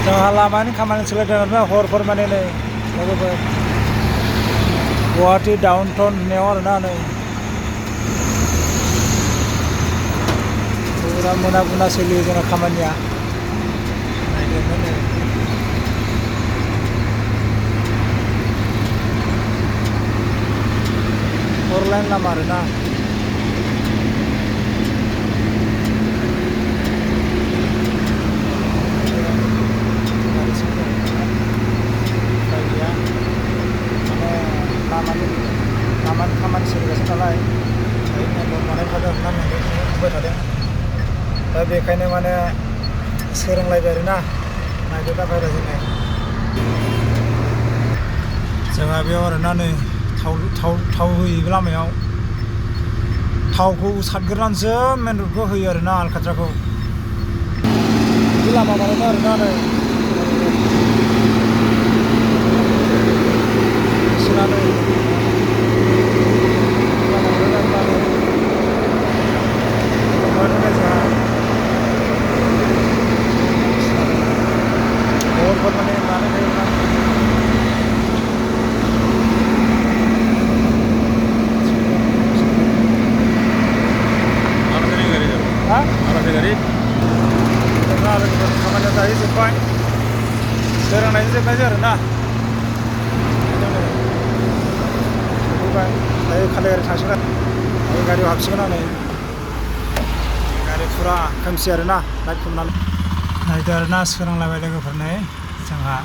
जोंहा लामानि खामानि सोलिदों आरोना हरफोर माने नै लोगोफोर गुवाहाटि डाउन टाउन होननायाव आरोना नै फुरा मोना मोना सोलियो जोंना खामानिया नायदोंमोन नै फर लाइन लामा आरोना लामानि खामानि सोलिगासिनो नालाय बानायखादों होननानै बुंबाय थादों दा बेखायनो माने सोरांलायबाय आरोना नायदो दा बायराजों नाय जोंहा बेयाव आरोना नै थाव होयो लामायाव थावखौ सारग्रोनानैसो मेन रडखौ होयो आरोना आलकाट्राखौ बिदि लामा बानायदों आरोना नै बिसोरनानै खामानिया दायो जोब्बाय सोरांनायजों जोबनायजों आरोना दायो खालि गारि थांसिगोन दायो गारियाव हाबसिगोन आं नै गारि फुरा खोमसि आरोना लाइट खोमनानै नायदो आरोना सोरांलायबाय लोगोफोर नै जोंहा